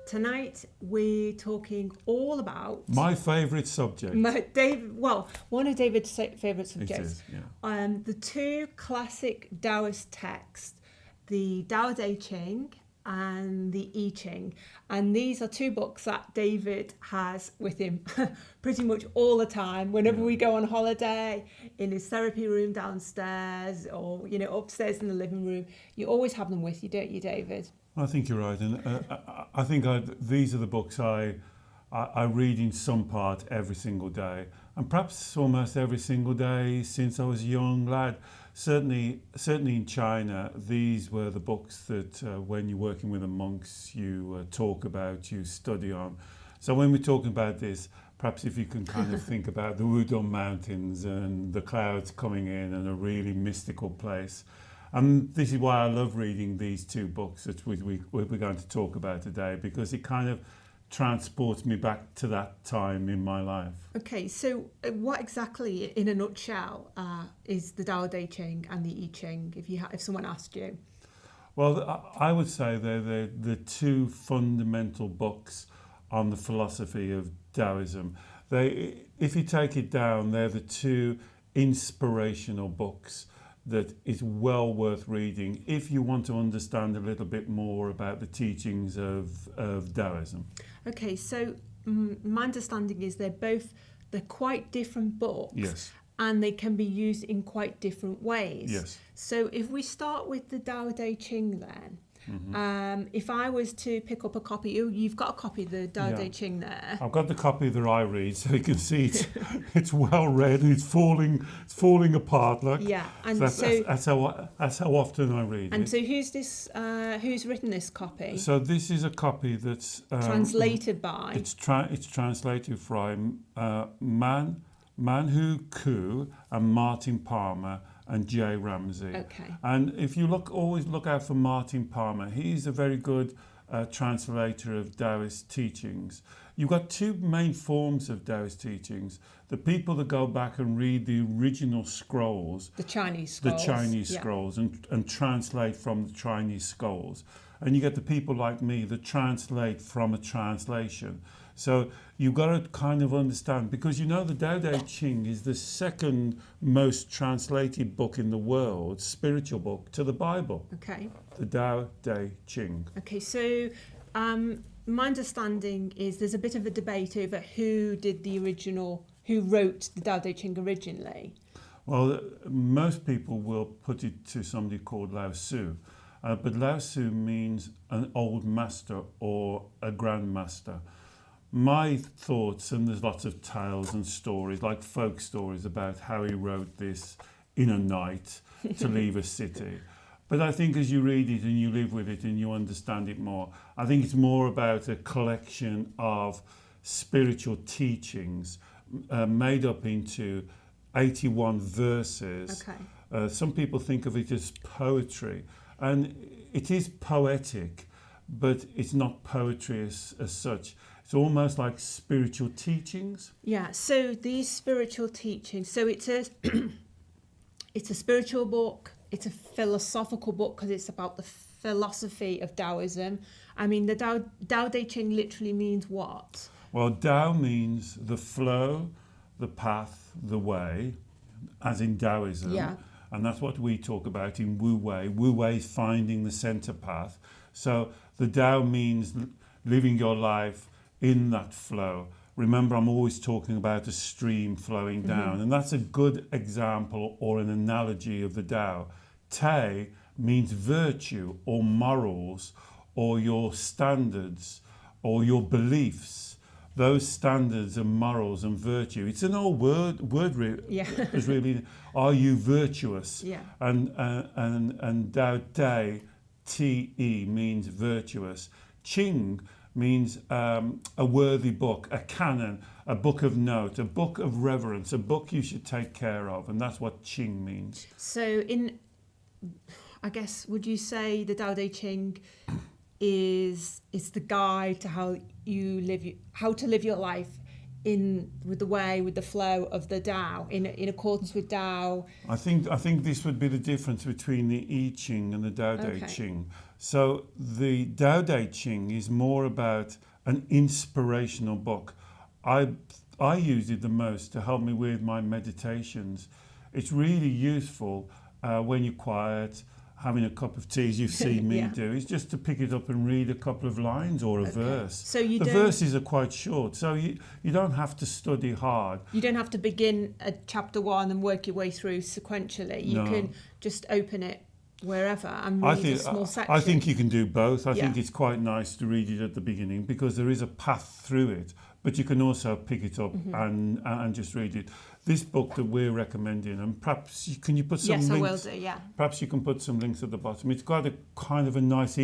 Tonight we're talking all about my favourite subject. One of David's favourite subjects. It is, yeah. The two classic Taoist texts, the Dao De Jing and the I Ching. And these are two books that David has with him pretty much all the time. Whenever we go on holiday, in his therapy room downstairs or, upstairs in the living room, you always have them with you, don't you, David? I think you're right, and I think these are the books I read in some part every single day, and perhaps almost every single day since I was a young lad. Certainly in China, these were the books that when you're working with the monks, you talk about, you study on. So when we're talking about this, perhaps if you can kind of think about the Wudong Mountains and the clouds coming in and a really mystical place. And this is why I love reading these two books that we're going to talk about today, because it kind of transports me back to that time in my life. Okay, so what exactly, in a nutshell, is the Dao De Jing and the I Ching, if someone asked you? Well, I would say they're the two fundamental books on the philosophy of Taoism. If you take it down, they're the two inspirational books that is well worth reading if you want to understand a little bit more about the teachings of Taoism. Okay, so my understanding is they're quite different books. Yes. And they can be used in quite different ways. Yes. So if we start with the Dao De Jing then, if I was to pick up a copy, you've got a copy of the Dao De Jing there. I've got the copy that I read, so you can see it's well read and it's falling apart. Look. Yeah, and that's how often I read it. And so who's written this copy? So this is a copy that's translated by. It's translated from Manhu Ku and Martin Palmer and Jay Ramsey. Okay. And if you always look out for Martin Palmer. He's a very good translator of Taoist teachings. You've got two main forms of Taoist teachings. The people that go back and read the original scrolls. The Chinese scrolls and translate from the Chinese scrolls. And you get the people like me that translate from a translation. So you've got to kind of understand, because the Dao De Jing is the second most translated book in the world, spiritual book, to the Bible. Okay. The Dao De Jing. Okay, so my understanding is there's a bit of a debate over who wrote the Dao De Jing originally. Well, most people will put it to somebody called Lao Tzu. But Lao Tzu means an old master or a grandmaster. My thoughts, and there's lots of tales and stories, like folk stories, about how he wrote this in a night to leave a city. But I think as you read it and you live with it and you understand it more, I think it's more about a collection of spiritual teachings made up into 81 verses. Okay. Some people think of it as poetry, and it is poetic, but it's not poetry as such. It's almost like spiritual teachings. Yeah, so these spiritual teachings, so it's a spiritual book, it's a philosophical book because it's about the philosophy of Taoism. I mean, the Dao De Jing literally means what? Well, Dao means the flow, the path, the way, as in Taoism. Yeah. And that's what we talk about in Wu Wei. Wu Wei is finding the center path. So the Dao means living your life in that flow. Remember, I'm always talking about a stream flowing down, and that's a good example or an analogy of the Tao. Te means virtue or morals or your standards or your beliefs. Those standards and morals and virtue. It's an old word is really, are you virtuous? Yeah. And Dao De, Te means virtuous. Ching means a worthy book, a canon, a book of note, a book of reverence, a book you should take care of, and that's what Ching means. So I guess, would you say the Dao De Jing is the guide to how to live your life with the flow of the Tao, in accordance with Tao? I think this would be the difference between the I Ching and the Dao De Jing. So the Dao De Jing is more about an inspirational book. I use it the most to help me with my meditations. It's really useful when you're quiet, having a cup of tea, as you've seen me Yeah. do, is just to pick it up and read a couple of lines or a verse. So you The don't, verses are quite short, so you don't have to study hard. you don't have to begin at chapter 1 and work your way through sequentially. You No. can just open it wherever and read a small section. I think you can do both. I think Yeah. it's quite nice to read it at the beginning because there is a path through it, but you can also pick it up and just read it. This book that we're recommending, and perhaps can you put some Yes, links? I will do, yeah. Perhaps you can put some links at the bottom. It's got a kind of a nice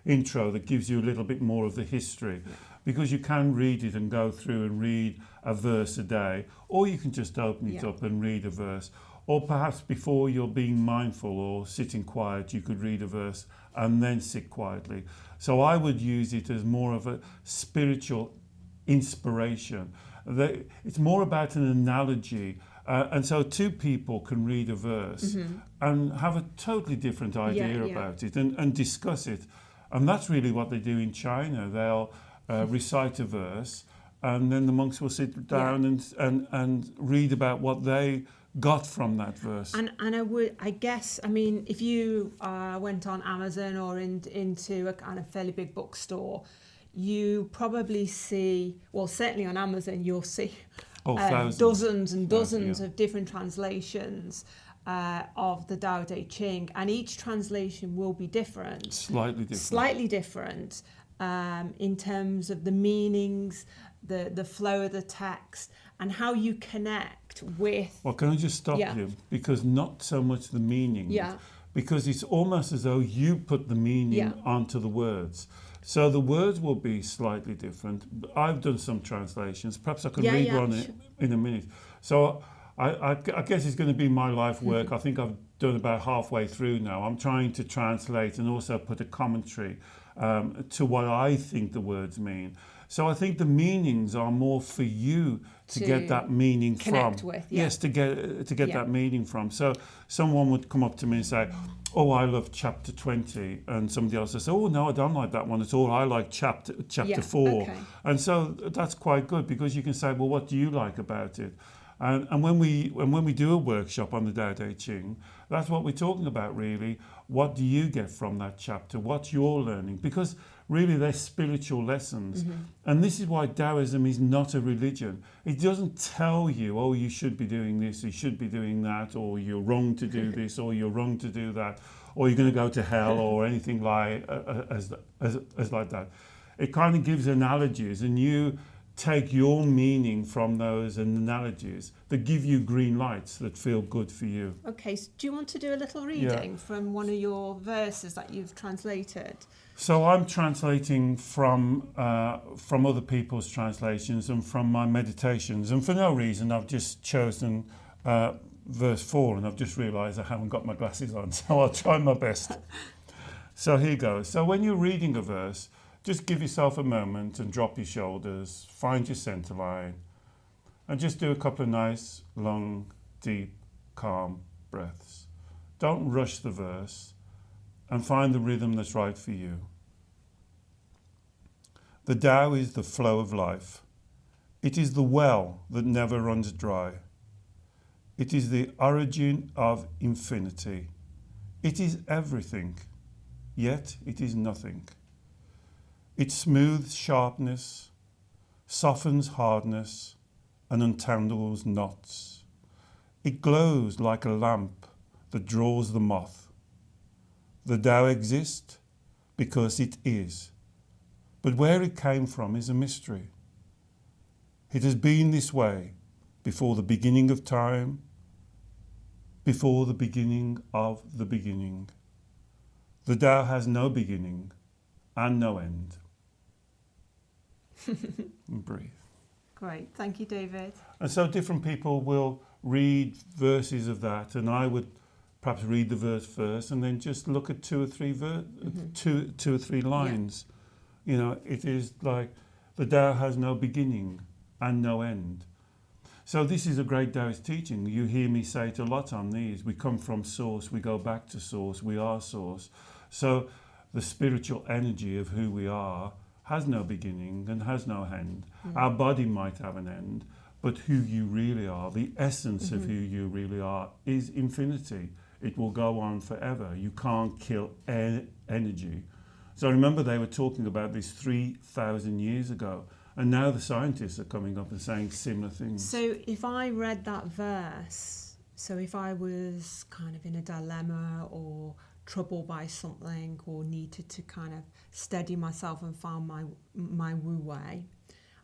intro that gives you a little bit more of the history, because you can read it and go through and read a verse a day, or you can just open it up and read a verse. Or perhaps before you're being mindful or sitting quiet, you could read a verse and then sit quietly. So I would use it as more of a spiritual inspiration. It's more about an analogy. And so two people can read a verse and have a totally different idea about it and discuss it. And that's really what they do in China. They'll recite a verse, and then the monks will sit down and read about what they got from that verse. And I guess, I mean, if you went on Amazon or into a kind of fairly big bookstore, you probably see, well, certainly on Amazon, you'll see dozens and dozens of different translations of the Dao De Jing, and each translation will be different. Slightly different in terms of the meanings, the flow of the text, and how you connect with... Well, can I just stop you? Because not so much the meaning. Because it's almost as though you put the meaning onto the words. So the words will be slightly different. I've done some translations. Perhaps I can read one in a minute. So I guess it's going to be my life work. I think I've done about halfway through now. I'm trying to translate and also put a commentary to what I think the words mean. So I think the meanings are more for you to get that meaning connect from. With, Yes, to get that meaning from. So someone would come up to me and say, "Oh, I love chapter 20," and somebody else would say, "Oh, no, I don't like that one at all. I like chapter 4." Okay. And so that's quite good, because you can say, "Well, what do you like about it?" And when we do a workshop on the Dao De Jing, that's what we're talking about, really. What do you get from that chapter? What's your learning? Because really they're spiritual lessons. And this is why Taoism is not a religion. It doesn't tell you, oh, you should be doing this, you should be doing that, or you're wrong to do this, or you're wrong to do that, or you're going to go to hell, or anything like as like that. It kind of gives analogies, and you take your meaning from those analogies that give you green lights that feel good for you. Okay, so do you want to do a little reading from one of your verses that you've translated? So I'm translating from other people's translations and from my meditations, and for no reason I've just chosen verse 4, and I've just realised I haven't got my glasses on, so I'll try my best. So here goes. So when you're reading a verse, just give yourself a moment and drop your shoulders, find your centre line, and just do a couple of nice, long, deep, calm breaths. Don't rush the verse, and find the rhythm that's right for you. The Tao is the flow of life. It is the well that never runs dry. It is the origin of infinity. It is everything, yet it is nothing. It smooths sharpness, softens hardness, and untangles knots. It glows like a lamp that draws the moth. The Tao exists because it is, but where it came from is a mystery. It has been this way before the beginning of time, before the beginning of the beginning. The Tao has no beginning and no end. And breathe. Great, thank you, David. And so different people will read verses of that, and I would perhaps read the verse first and then just look at two or three lines. You know, it is like the Tao has no beginning and no end. So this is a great Taoist teaching. You hear me say it a lot on these. We come from source, we go back to source, we are source. So the spiritual energy of who we are has no beginning and has no end. Our body might have an end, but who you really are, the essence of who you really are, is infinity. It will go on forever. You can't kill energy. So remember, they were talking about this 3,000 years ago, and now the scientists are coming up and saying similar things. So if I read that verse, so if I was kind of in a dilemma or troubled by something or needed to kind of steady myself and find my Wu Wei,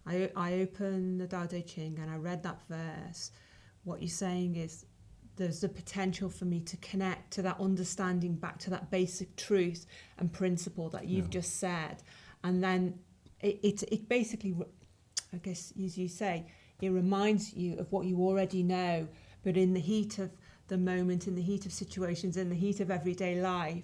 I open the Dao De Jing and I read that verse. What you're saying is there's the potential for me to connect to that understanding, back to that basic truth and principle that you've just said. And then it basically, I guess, as you say, it reminds you of what you already know, but in the heat of the moment, in the heat of situations, in the heat of everyday life,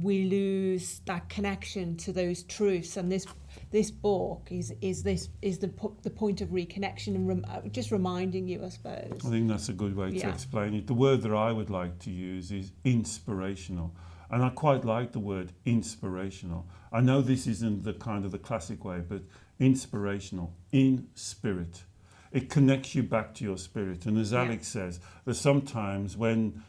we lose that connection to those truths. And this book is the point of reconnection and just reminding you, I suppose. I think that's a good way to explain it. The word that I would like to use is inspirational. And I quite like the word inspirational. I know this isn't the kind of the classic way, but inspirational, in spirit. It connects you back to your spirit. And as Alex says, there's sometimes when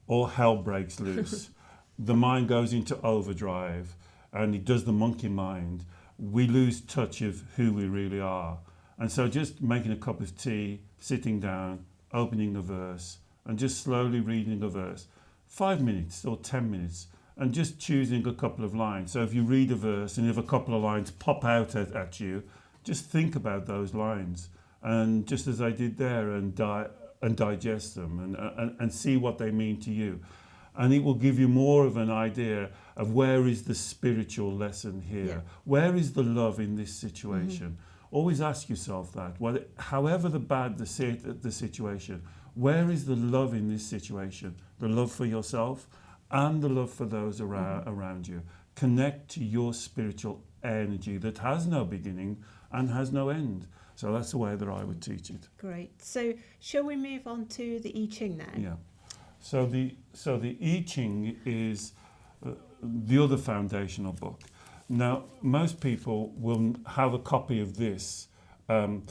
all hell breaks loose, the mind goes into overdrive and it does the monkey mind. We lose touch of who we really are. And so just making a cup of tea, sitting down, opening the verse, and just slowly reading the verse, 5 minutes or 10 minutes, and just choosing a couple of lines. So if you read a verse and if a couple of lines pop out at you, just think about those lines. And just as I did there, and digest them and see what they mean to you. And it will give you more of an idea of where is the spiritual lesson here? Yeah. Where is the love in this situation? Always ask yourself that. However bad the situation, where is the love in this situation? The love for yourself and the love for those around you. Connect to your spiritual energy that has no beginning and has no end. So that's the way that I would teach it. Great. So shall we move on to the I Ching then? Yeah. So the I Ching is the other foundational book. Now, most people will have a copy of this on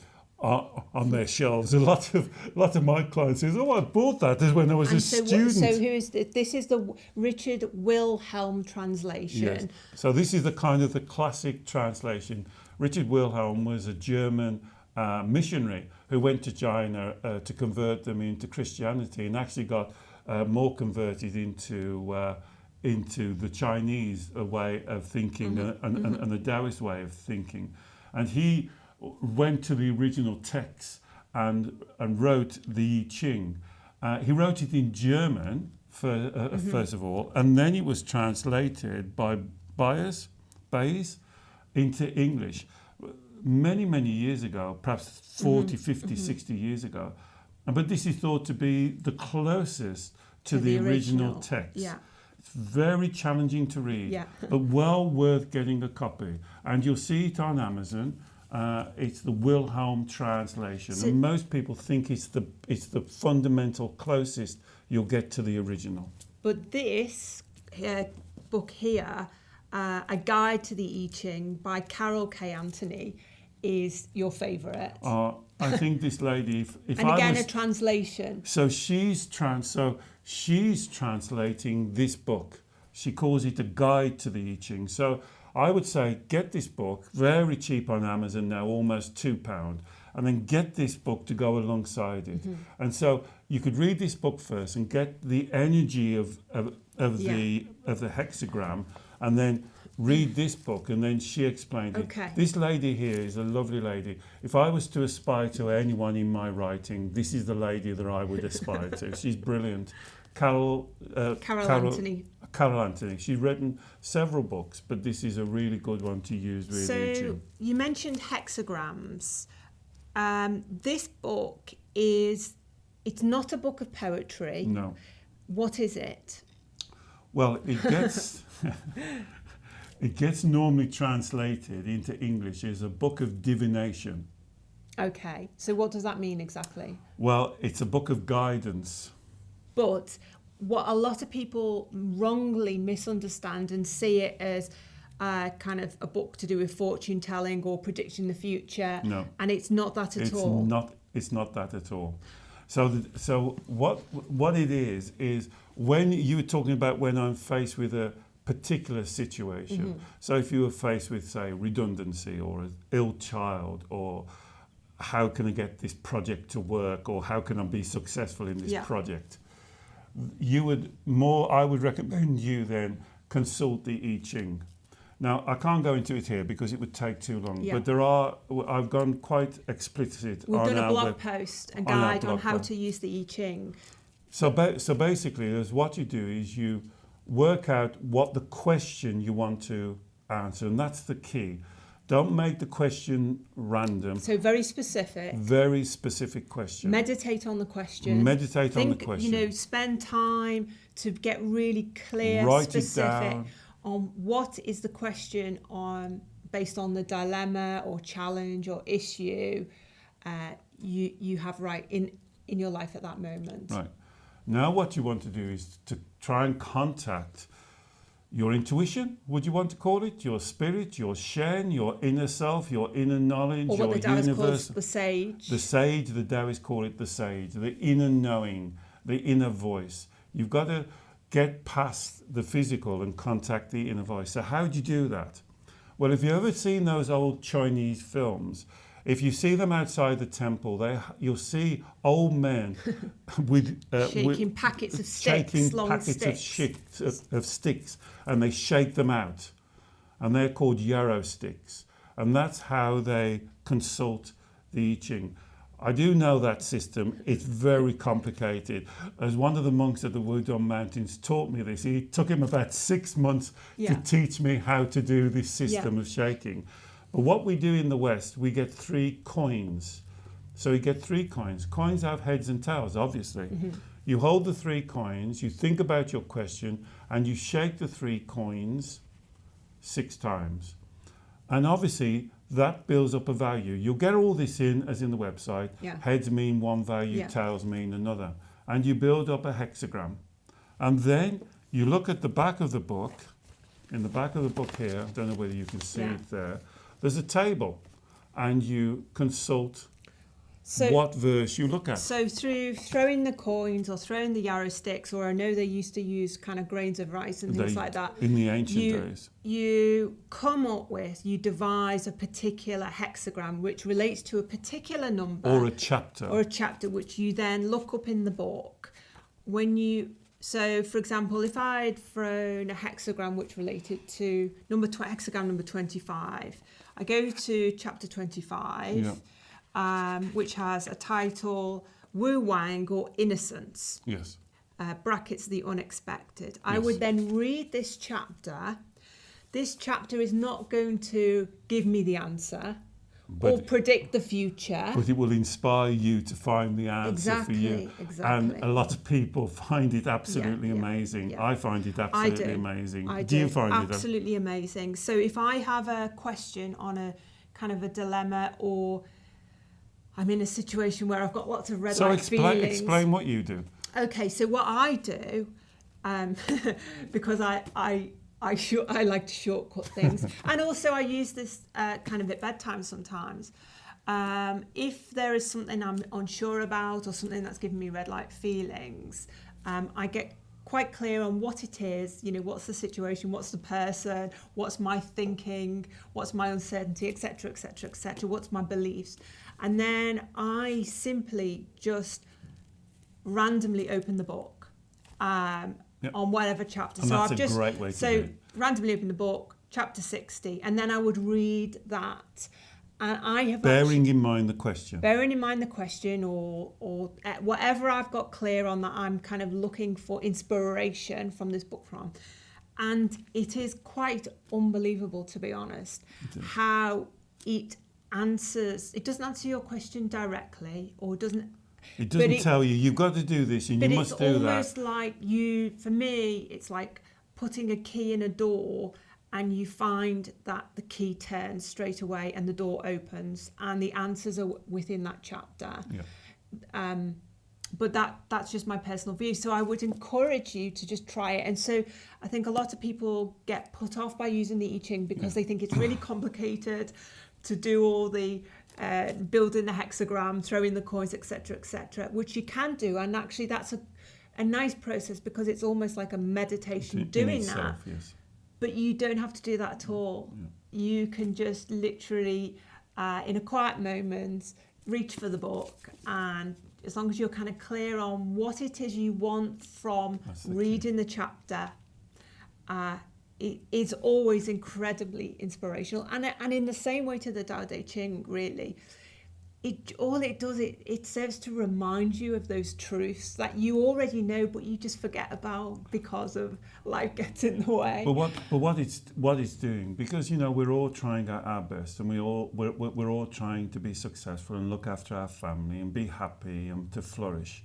their shelves. A lot of my clients says, "Oh, I bought that when I was a student." So who is this? Is the Richard Wilhelm translation? Yes. So this is the kind of the classic translation. Richard Wilhelm was a German missionary who went to China to convert them into Christianity, and actually got more converted into the Chinese way of thinking and the Taoist way of thinking. And he went to the original text and wrote the I Ching. He wrote it in German first of all, and then it was translated by Bayes into English many years ago, perhaps 40, 50, 60 years ago. But this is thought to be the closest to the original text. Yeah. It's very challenging to read, but well worth getting a copy. And you'll see it on Amazon. It's the Wilhelm translation, and most people think it's the fundamental closest you'll get to the original. But this book here, A Guide to the I Ching by Carol K. Anthony, is your favourite. I think this lady, if and I again was, a translation. So she's translating this book. She calls it A Guide to the I Ching. So I would say get this book, very cheap on Amazon now, almost £2, and then get this book to go alongside it. And so you could read this book first and get the energy of the hexagram, and then read this book, and then she explained it. This lady here is a lovely lady. If I was to aspire to anyone in my writing, this is the lady that I would aspire to. She's brilliant. Carol Anthony. Carol Anthony. She's written several books, but this is a really good one to use with I Ching. You mentioned hexagrams. This book it's not a book of poetry. No. What is it? Well, it gets it gets normally translated into English as a book of divination. Okay, so what does that mean exactly? Well, it's a book of guidance. But what a lot of people wrongly misunderstand and see it as kind of a book to do with fortune telling or predicting the future. No. And it's not that at all. It's not that at all. So what it is when you were talking about when I'm faced with a particular situation. Mm-hmm. So if you were faced with, say, redundancy or an ill child, or how can I get this project to work, or how can I be successful in this project, I would recommend you then consult the I Ching. Now, I can't go into it here because it would take too long, but I've gone quite explicit. We've done a blog post, a guide on how to use the I Ching. So basically, what you do is you work out what the question you want to answer, and that's the key. Don't make the question random. So very specific. Very specific question. Meditate on the question. On the question. Spend time to get really clear, Write specific it down. On what is the question based on the dilemma or challenge or issue you have in your life at that moment. Right. Now what you want to do is to try and contact your intuition, would you want to call it? Your spirit, your Shen, your inner self, your inner knowledge, or what your the Taoist universe. calls the sage. The sage, the Taoists call it the sage, the inner knowing, the inner voice. You've got to get past the physical and contact the inner voice. So how do you do that? Well, if you've ever seen those old Chinese films, if you see them outside the temple, you'll see old men with shaking packets of sticks, of sticks, and they shake them out, and they're called yarrow sticks, and that's how they consult the I Ching. I do know that system. It's very complicated. As one of the monks at the Wudong Mountains taught me this, it took him about 6 months to teach me how to do this system of shaking. But what we do in the West, we get 3 coins. So you get 3 coins. Coins have heads and tails, obviously. Mm-hmm. You hold the 3 coins, you think about your question, and you shake the 3 coins 6 times. And obviously, that builds up a value. You'll get all this in, as in the website. Yeah. Heads mean one value, tails mean another. And you build up a hexagram. And then you look at the back of the book. In the back of the book here, I don't know whether you can see it there. There's a table, and you consult what verse you look at. So through throwing the coins or throwing the yarrow sticks, or I know they used to use kind of grains of rice and things like that. In the ancient days. You devise a particular hexagram which relates to a particular number. Or a chapter. Which you then look up in the book. So, for example, if I'd thrown a hexagram which related to hexagram number 25, I go to chapter 25, which has a title, Wu Wang, or Innocence. Yes. Brackets, the unexpected. Yes. I would then read this chapter. This chapter is not going to give me the answer or predict the future. But it will inspire you to find the answer for you. Exactly. And a lot of people find it absolutely amazing. I find it absolutely amazing. Do you find it absolutely amazing? So if I have a question on a kind of a dilemma, or I'm in a situation where I've got lots of red light feelings. Explain what you do. Okay, so what I do, because I like to shortcut things. And also I use this kind of at bedtime sometimes. If there is something I'm unsure about or something that's giving me red light feelings, I get quite clear on what it is, what's the situation, what's the person, what's my thinking, what's my uncertainty, etc., etc., etc., what's my beliefs. And then I simply just randomly open the book. On whatever chapter. And that's a great way to do it. Randomly open the book, chapter 60, and then I would read that. And I have bearing in mind the question, or whatever I've got clear on that I'm kind of looking for inspiration from this book from. And it is quite unbelievable, to be honest, how it answers. It doesn't answer your question directly, or doesn't. It doesn't tell you, you've got to do this and you must do that. But it's almost like for me, it's like putting a key in a door, and you find that the key turns straight away and the door opens, and the answers are within that chapter. Yeah. but that's just my personal view. So I would encourage you to just try it. And so I think a lot of people get put off by using the I Ching because they think it's really complicated to do all the building the hexagram, throwing the coins, etc., which you can do. And actually that's a nice process because it's almost like a meditation doing that. Yes. But you don't have to do that at all. Yeah. You can just literally, in a quiet moment, reach for the book, and as long as you're kind of clear on what it is you want from reading the chapter, it is always incredibly inspirational. And in the same way to the Dao De Jing, really, it serves to remind you of those truths that you already know, but you just forget about because of life gets in the way. But what it's doing, because we're all trying our best, and we're all trying to be successful and look after our family and be happy and to flourish.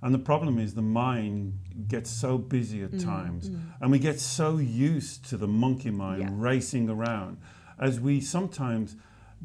And the problem is the mind gets so busy at times, and we get so used to the monkey mind racing around, as we sometimes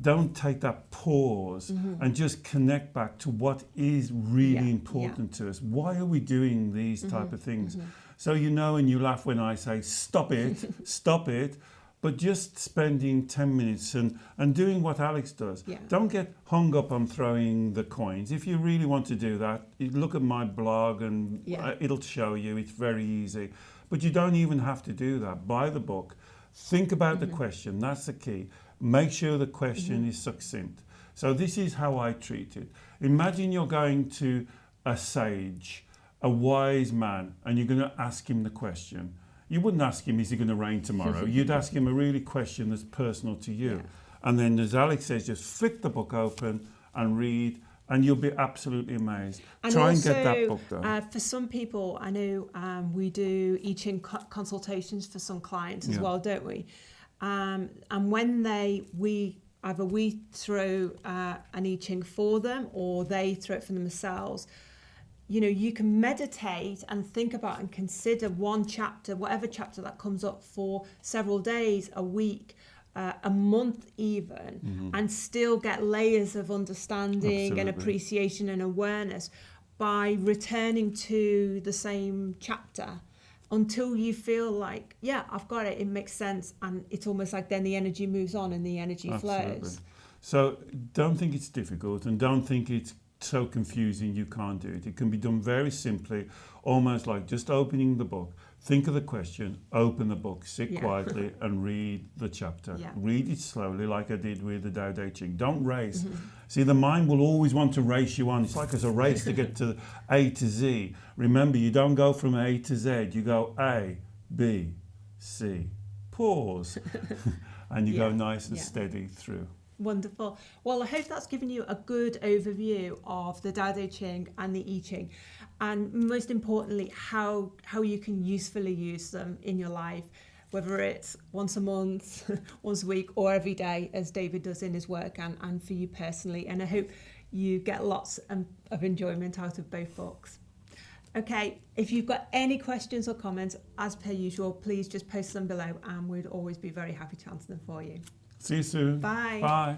don't take that pause and just connect back to what is really important to us. Why are we doing these type of things? So and you laugh when I say stop it, stop it, but just spending 10 minutes and doing what Alex does. Yeah. Don't get hung up on throwing the coins. If you really want to do that, look at my blog and it'll show you. It's very easy. But you don't even have to do that. Buy the book. Think about the question. That's the key. Make sure the question is succinct. So this is how I treat it. Imagine you're going to a sage, a wise man, and you're going to ask him the question. You wouldn't ask him, is it going to rain tomorrow? You'd ask him a really question that's personal to you. Yeah. And then, as Alex says, just flick the book open and read, and you'll be absolutely amazed. And try also, and get that book done. For some people, I know we do I Ching consultations for some clients as well, don't we? And when either we throw an I Ching for them or they throw it for themselves, you can meditate and think about and consider one chapter, whatever chapter that comes up, for several days, a week, a month even, and still get layers of understanding and appreciation and awareness by returning to the same chapter until you feel like, I've got it, it makes sense, and it's almost like then the energy moves on and the energy flows. So don't think it's difficult, and don't think it's so confusing you can't do it. It can be done very simply, almost like just opening the book. Think of the question, open the book, sit quietly and read the chapter. Yeah. Read it slowly like I did with the Dao De Jing. Don't race. See, the mind will always want to race you on. It's like it's a race to get to A to Z. Remember, you don't go from A to Z. You go A, B, C, pause. And you go nice and steady through. Wonderful. Well, I hope that's given you a good overview of the Dao De Jing and the I Ching, and most importantly, how you can usefully use them in your life, whether it's once a month, once a week, or every day, as David does in his work, and for you personally. And I hope you get lots of enjoyment out of both books. Okay, if you've got any questions or comments, as per usual, please just post them below, and we'd always be very happy to answer them for you. See you soon. Bye. Bye.